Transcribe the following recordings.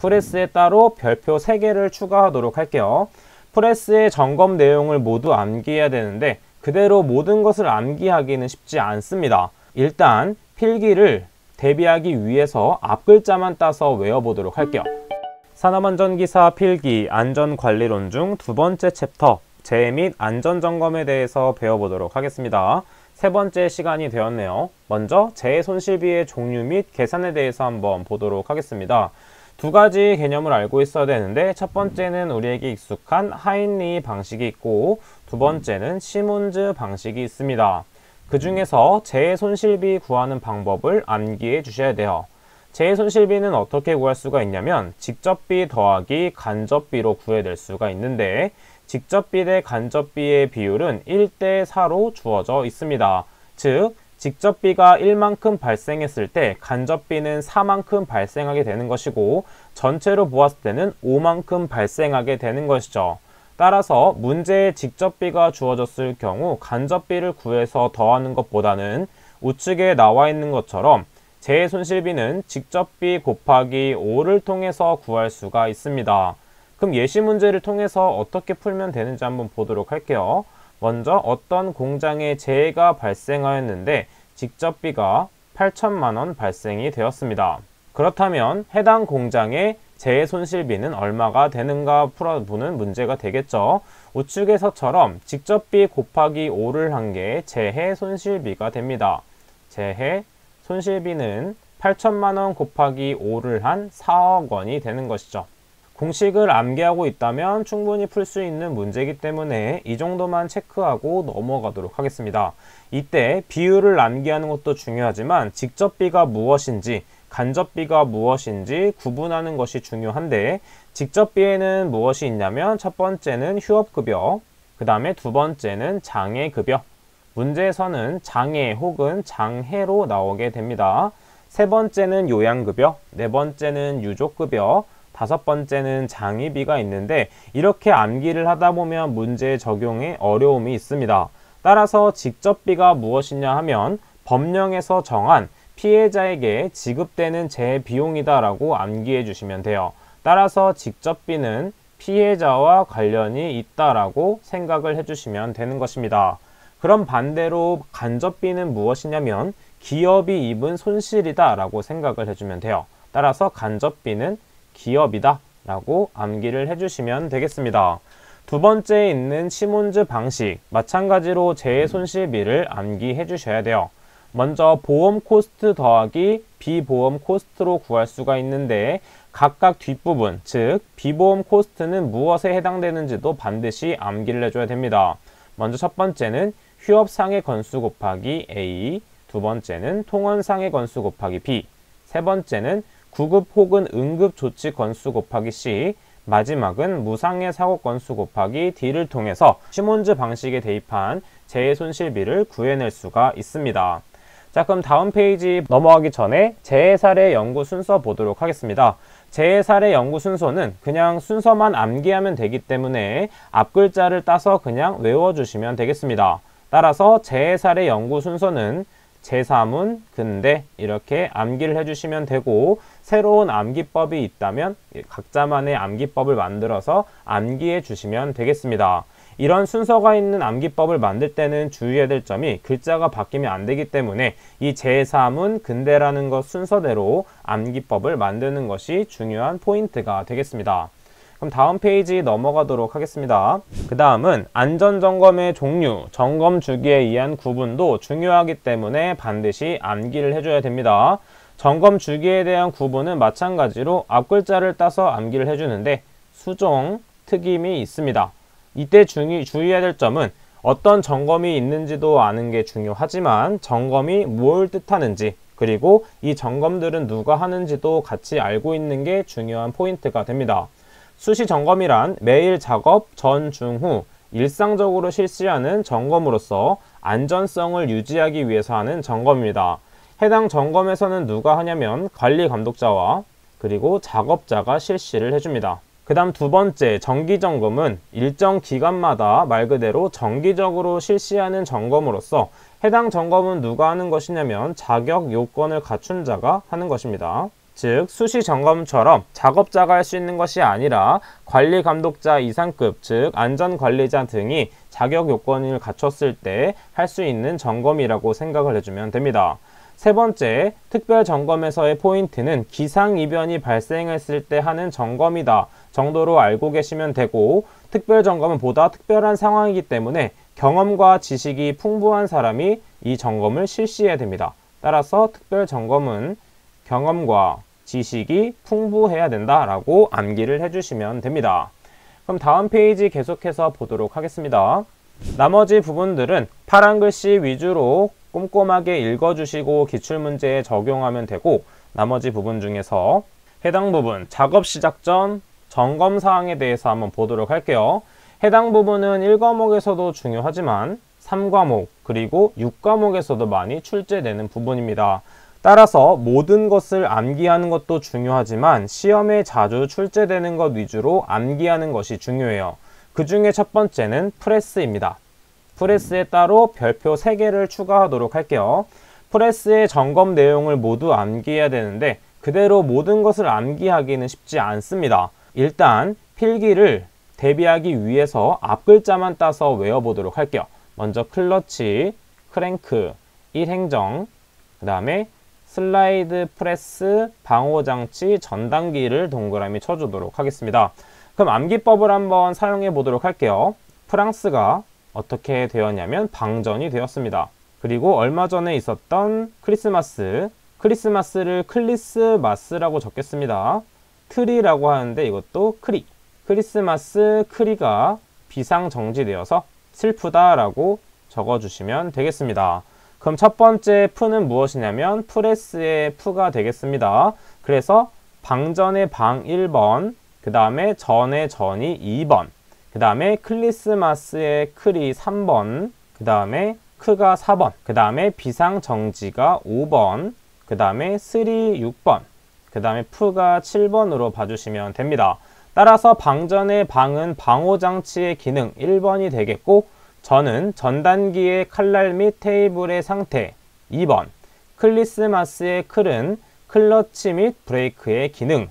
프레스에 따로 별표 3개를 추가하도록 할게요. 프레스의 점검 내용을 모두 암기해야 되는데 그대로 모든 것을 암기하기는 쉽지 않습니다. 일단 필기를 대비하기 위해서 앞글자만 따서 외워보도록 할게요. 산업안전기사 필기 안전관리론 중 두 번째 챕터 재해 및 안전점검에 대해서 배워보도록 하겠습니다. 세 번째 시간이 되었네요. 먼저 재해 손실비의 종류 및 계산에 대해서 한번 보도록 하겠습니다. 두 가지 개념을 알고 있어야 되는데 첫 번째는 우리에게 익숙한 하인리 방식이 있고 두 번째는 시몬즈 방식이 있습니다. 그 중에서 재해 손실비 구하는 방법을 암기해 주셔야 돼요. 재해 손실비는 어떻게 구할 수가 있냐면 직접비 더하기 간접비로 구해낼 수가 있는데 직접비 대 간접비의 비율은 1대4로 주어져 있습니다. 즉 직접비가 1만큼 발생했을 때 간접비는 4만큼 발생하게 되는 것이고 전체로 보았을 때는 5만큼 발생하게 되는 것이죠. 따라서 문제에 직접비가 주어졌을 경우 간접비를 구해서 더하는 것보다는 우측에 나와 있는 것처럼 재해 손실비는 직접비 곱하기 5를 통해서 구할 수가 있습니다. 그럼 예시 문제를 통해서 어떻게 풀면 되는지 한번 보도록 할게요. 먼저 어떤 공장에 재해가 발생하였는데 직접비가 8천만 원 발생이 되었습니다. 그렇다면 해당 공장의 재해 손실비는 얼마가 되는가 풀어보는 문제가 되겠죠. 우측에서처럼 직접비 곱하기 5를 한 게 재해 손실비가 됩니다. 재해 손실비는 8천만 원 곱하기 5를 한 4억 원이 되는 것이죠. 공식을 암기하고 있다면 충분히 풀 수 있는 문제이기 때문에 이 정도만 체크하고 넘어가도록 하겠습니다. 이때 비율을 암기하는 것도 중요하지만 직접비가 무엇인지 간접비가 무엇인지 구분하는 것이 중요한데 직접비에는 무엇이 있냐면 첫 번째는 휴업급여, 그 다음에 두 번째는 장애급여. 문제에서는 장애 혹은 장해로 나오게 됩니다. 세 번째는 요양급여, 네 번째는 유족급여, 다섯 번째는 장의비가 있는데 이렇게 암기를 하다 보면 문제 적용에 어려움이 있습니다. 따라서 직접비가 무엇이냐 하면 법령에서 정한 피해자에게 지급되는 재해 비용이다 라고 암기해 주시면 돼요. 따라서 직접비는 피해자와 관련이 있다라고 생각을 해주시면 되는 것입니다. 그럼 반대로 간접비는 무엇이냐면 기업이 입은 손실이다 라고 생각을 해주면 돼요. 따라서 간접비는 기업이다 라고 암기를 해주시면 되겠습니다. 두 번째에 있는 시몬즈 방식, 마찬가지로 재해 손실비를 암기해 주셔야 돼요. 먼저 보험 코스트 더하기 비보험 코스트로 구할 수가 있는데 각각 뒷부분, 즉 비보험 코스트는 무엇에 해당되는지도 반드시 암기를 해줘야 됩니다. 먼저 첫 번째는 휴업상해 건수 곱하기 A, 두 번째는 통원상해 건수 곱하기 B, 세 번째는 구급 혹은 응급 조치 건수 곱하기 C, 마지막은 무상해 사고 건수 곱하기 D를 통해서 시몬즈 방식에 대입한 재해 손실비를 구해낼 수가 있습니다. 자, 그럼 다음 페이지 넘어가기 전에 재해 사례 연구 순서 보도록 하겠습니다. 재해 사례 연구 순서는 그냥 순서만 암기하면 되기 때문에 앞글자를 따서 그냥 외워주시면 되겠습니다. 따라서 재해 사례 연구 순서는 제3문, 근대 이렇게 암기를 해주시면 되고 새로운 암기법이 있다면 각자만의 암기법을 만들어서 암기해 주시면 되겠습니다. 이런 순서가 있는 암기법을 만들 때는 주의해야 될 점이 글자가 바뀌면 안 되기 때문에 이 제3문, 근대라는 것 순서대로 암기법을 만드는 것이 중요한 포인트가 되겠습니다. 그럼 다음 페이지 넘어가도록 하겠습니다. 그 다음은 안전점검의 종류, 점검 주기에 의한 구분도 중요하기 때문에 반드시 암기를 해줘야 됩니다. 점검 주기에 대한 구분은 마찬가지로 앞글자를 따서 암기를 해주는데 수종, 특임이 있습니다. 이때 주의해야 될 점은 어떤 점검이 있는지도 아는 게 중요하지만 점검이 뭘 뜻하는지 그리고 이 점검들은 누가 하는지도 같이 알고 있는 게 중요한 포인트가 됩니다. 수시 점검이란 매일 작업 전, 중, 후 일상적으로 실시하는 점검으로서 안전성을 유지하기 위해서 하는 점검입니다. 해당 점검에서는 누가 하냐면 관리 감독자와 그리고 작업자가 실시를 해줍니다. 그 다음 두 번째 정기점검은 일정 기간마다 말 그대로 정기적으로 실시하는 점검으로서 해당 점검은 누가 하는 것이냐면 자격 요건을 갖춘 자가 하는 것입니다. 즉 수시 점검처럼 작업자가 할 수 있는 것이 아니라 관리 감독자 이상급, 즉 안전관리자 등이 자격 요건을 갖췄을 때 할 수 있는 점검이라고 생각을 해주면 됩니다. 세 번째, 특별 점검에서의 포인트는 기상이변이 발생했을 때 하는 점검이다 정도로 알고 계시면 되고, 특별 점검은 보다 특별한 상황이기 때문에 경험과 지식이 풍부한 사람이 이 점검을 실시해야 됩니다. 따라서 특별 점검은 경험과 지식이 풍부해야 된다라고 암기를 해주시면 됩니다. 그럼 다음 페이지 계속해서 보도록 하겠습니다. 나머지 부분들은 파란 글씨 위주로 꼼꼼하게 읽어주시고 기출문제에 적용하면 되고, 나머지 부분 중에서 해당 부분 작업 시작 전 점검사항에 대해서 한번 보도록 할게요. 해당 부분은 1과목에서도 중요하지만 3과목 그리고 6과목에서도 많이 출제되는 부분입니다. 따라서 모든 것을 암기하는 것도 중요하지만 시험에 자주 출제되는 것 위주로 암기하는 것이 중요해요. 그 중에 첫 번째는 프레스입니다. 프레스에 따로 별표 3개를 추가하도록 할게요. 프레스의 점검 내용을 모두 암기해야 되는데 그대로 모든 것을 암기하기는 쉽지 않습니다. 일단 필기를 대비하기 위해서 앞글자만 따서 외워보도록 할게요. 먼저 클러치, 크랭크, 1행정, 그 다음에 슬라이드 프레스, 방호장치, 전단기를 동그라미 쳐주도록 하겠습니다. 그럼 암기법을 한번 사용해 보도록 할게요. 프랑스가 어떻게 되었냐면 방전이 되었습니다. 그리고 얼마 전에 있었던 크리스마스를 클리스마스라고 적겠습니다. 트리라고 하는데 이것도 크리. 크리스마스 크리가 비상정지되어서 슬프다라고 적어주시면 되겠습니다. 그럼 첫 번째 프는 무엇이냐면 프레스의 프가 되겠습니다. 그래서 방전의 방 1번, 그 다음에 전의 전이 2번, 그 다음에 클리스마스의 클이 3번, 그 다음에 크가 4번, 그 다음에 비상정지가 5번, 그 다음에 슬이 6번, 그 다음에 프가 7번으로 봐주시면 됩니다. 따라서 방전의 방은 방호장치의 기능 1번이 되겠고, 전은 전단기의 칼날 및 테이블의 상태 2번, 클리스마스의 클은 클러치 및 브레이크의 기능,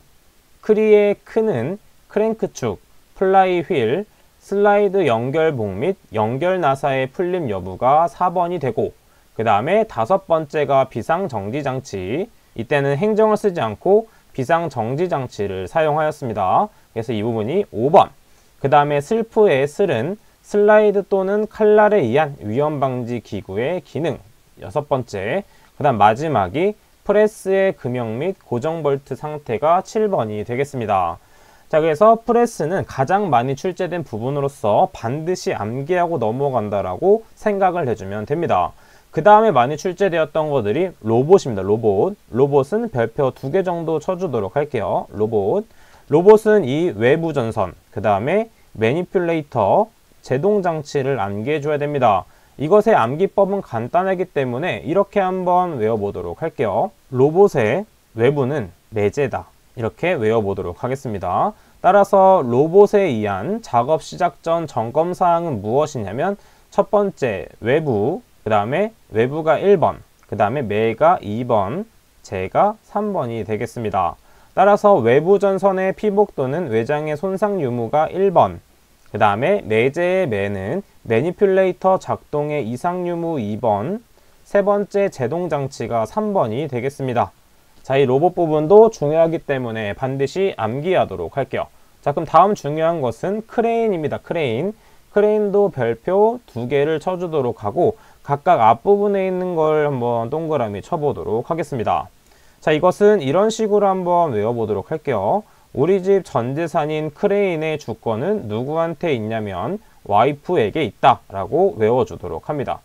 크리의 크는 크랭크축, 플라이 휠, 슬라이드 연결봉 및 연결 나사의 풀림 여부가 4번이 되고, 그 다음에 다섯 번째가 비상정지장치. 이때는 행정을 쓰지 않고 비상정지장치를 사용하였습니다. 그래서 이 부분이 5번. 그 다음에 슬프의 슬은 슬라이드 또는 칼날에 의한 위험방지 기구의 기능 6번째. 그 다음 마지막이 프레스의 금형 및 고정 볼트 상태가 7번이 되겠습니다. 자, 그래서 프레스는 가장 많이 출제된 부분으로서 반드시 암기하고 넘어간다라고 생각을 해주면 됩니다. 그 다음에 많이 출제되었던 것들이 로봇입니다. 로봇은 별표 2개 정도 쳐주도록 할게요. 로봇은 이 외부 전선, 그 다음에 매니퓰레이터, 제동장치를 암기해줘야 됩니다. 이것의 암기법은 간단하기 때문에 이렇게 한번 외워보도록 할게요. 로봇의 외부는 매제다. 이렇게 외워보도록 하겠습니다. 따라서 로봇에 의한 작업 시작 전 점검사항은 무엇이냐면 첫 번째 외부, 그 다음에 외부가 1번, 그 다음에 매가 2번, 제가 3번이 되겠습니다. 따라서 외부 전선의 피복 또는 외장의 손상 유무가 1번, 그 다음에 매제의 매는 매니퓰레이터 작동의 이상 유무 2번, 세 번째 제동장치가 3번이 되겠습니다. 자, 이 로봇 부분도 중요하기 때문에 반드시 암기하도록 할게요. 자, 그럼 다음 중요한 것은 크레인입니다. 크레인도 별표 2개를 쳐주도록 하고 각각 앞부분에 있는 걸 한번 동그라미 쳐보도록 하겠습니다. 자, 이것은 이런 식으로 한번 외워보도록 할게요. 우리 집 전 재산인 크레인의 주권은 누구한테 있냐면 와이프에게 있다 라고 외워주도록 합니다.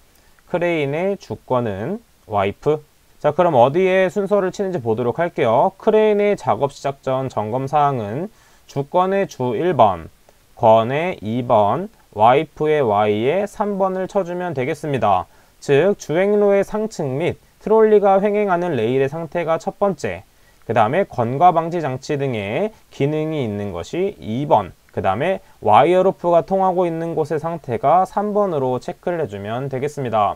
크레인의 주권은 와이프. 자, 그럼 어디에 순서를 치는지 보도록 할게요. 크레인의 작업 시작 전 점검사항은 주권의 주 1번, 권의 2번, 와이프의 Y에 3번을 쳐주면 되겠습니다. 즉 주행로의 상층 및 트롤리가 횡행하는 레일의 상태가 첫 번째, 그 다음에 건과 방지 장치 등의 기능이 있는 것이 2번, 그 다음에 와이어로프가 통하고 있는 곳의 상태가 3번으로 체크를 해주면 되겠습니다.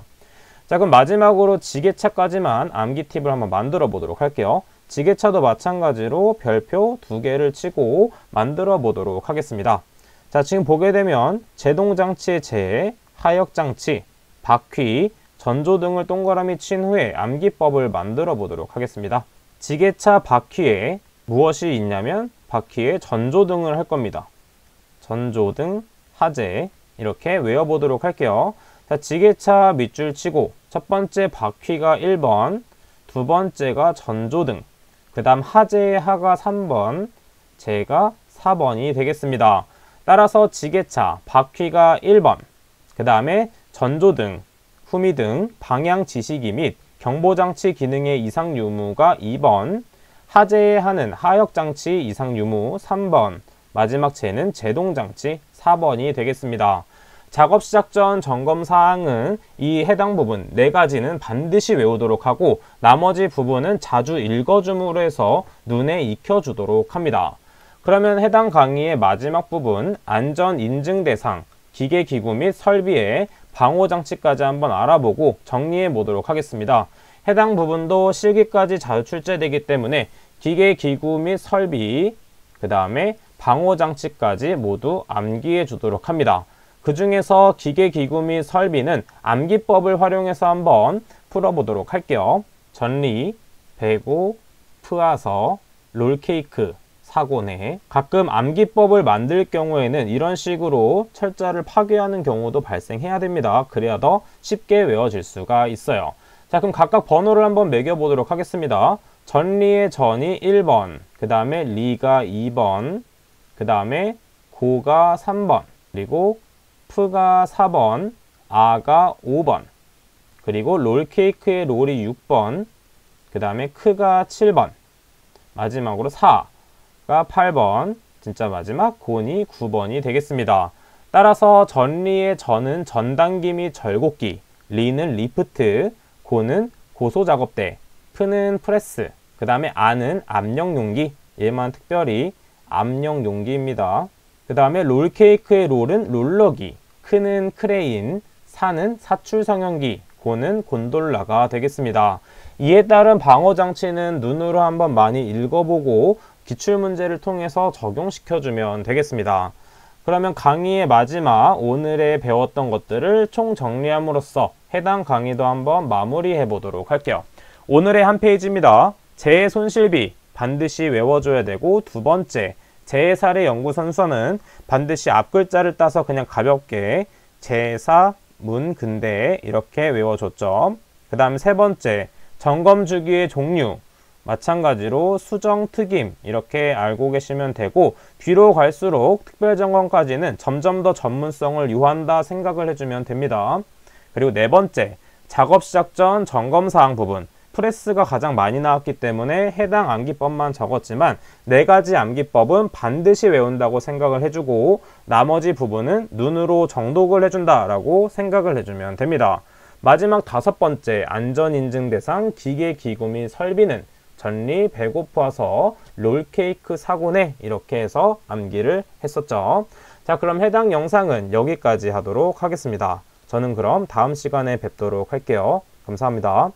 자, 그럼 마지막으로 지게차까지만 암기 팁을 한번 만들어 보도록 할게요. 지게차도 마찬가지로 별표 2개를 치고 만들어 보도록 하겠습니다. 자, 지금 보게 되면 제동장치의 제, 하역장치, 바퀴, 전조 등을 동그라미 친 후에 암기법을 만들어 보도록 하겠습니다. 지게차 바퀴에 무엇이 있냐면 바퀴에 전조등을 할 겁니다. 전조등, 하재 이렇게 외워보도록 할게요. 자, 지게차 밑줄 치고 첫 번째 바퀴가 1번, 두 번째가 전조등, 그 다음 하재의 하가 3번, 재가 4번이 되겠습니다. 따라서 지게차 바퀴가 1번, 그 다음에 전조등, 후미등, 방향 지시기 및 경보장치 기능의 이상 유무가 2번, 하재의 하는 하역장치 이상 유무 3번, 마지막 재는 제동장치 4번이 되겠습니다. 작업 시작 전 점검 사항은 이 해당 부분 4가지는 반드시 외우도록 하고 나머지 부분은 자주 읽어줌으로 해서 눈에 익혀주도록 합니다. 그러면 해당 강의의 마지막 부분 안전 인증 대상, 기계 기구 및 설비의 방호장치까지 한번 알아보고 정리해 보도록 하겠습니다. 해당 부분도 실기까지 자주 출제되기 때문에 기계 기구 및 설비, 그 다음에 방호장치까지 모두 암기해 주도록 합니다. 그 중에서 기계 기구 및 설비는 암기법을 활용해서 한번 풀어보도록 할게요. 전리, 배고, 프아서, 롤케이크, 사고네. 가끔 암기법을 만들 경우에는 이런 식으로 철자를 파괴하는 경우도 발생해야 됩니다. 그래야 더 쉽게 외워질 수가 있어요. 자, 그럼 각각 번호를 한번 매겨보도록 하겠습니다. 전리의 전이 1번, 그 다음에 리가 2번, 그 다음에 고가 3번, 그리고 프가 4번, 아가 5번, 그리고 롤케이크의 롤이 6번, 그 다음에 크가 7번, 마지막으로 4가 8번, 진짜 마지막 곤이 9번이 되겠습니다. 따라서 전리의 전은 전단기 및 절곡기, 리는 리프트, 고는 고소작업대, 프는 프레스, 그 다음에 아는 압력용기, 얘만 특별히 압력용기입니다. 그 다음에 롤케이크의 롤은 롤러기, 크는 크레인, 사는 사출성형기, 고는 곤돌라가 되겠습니다. 이에 따른 방어장치는 눈으로 한번 많이 읽어보고 기출문제를 통해서 적용시켜주면 되겠습니다. 그러면 강의의 마지막 오늘의 배웠던 것들을 총정리함으로써 해당 강의도 한번 마무리해 보도록 할게요. 오늘의 한 페이지입니다. 재해 손실비 반드시 외워줘야 되고, 두 번째 재해 사례 연구 선서는 반드시 앞글자를 따서 그냥 가볍게 재사, 문, 근대 이렇게 외워줬죠. 그 다음 세 번째 점검 주기의 종류 마찬가지로 수정, 특임 이렇게 알고 계시면 되고, 뒤로 갈수록 특별점검까지는 점점 더 전문성을 요한다 생각을 해주면 됩니다. 그리고 네 번째 작업 시작 전 점검사항 부분, 프레스가 가장 많이 나왔기 때문에 해당 암기법만 적었지만 4가지 암기법은 반드시 외운다고 생각을 해주고 나머지 부분은 눈으로 정독을 해준다라고 생각을 해주면 됩니다. 마지막 5번째 안전인증 대상 기계 기구 및 설비는 전리, 배고파서, 롤케이크, 사고네 이렇게 해서 암기를 했었죠. 자, 그럼 해당 영상은 여기까지 하도록 하겠습니다. 저는 그럼 다음 시간에 뵙도록 할게요. 감사합니다.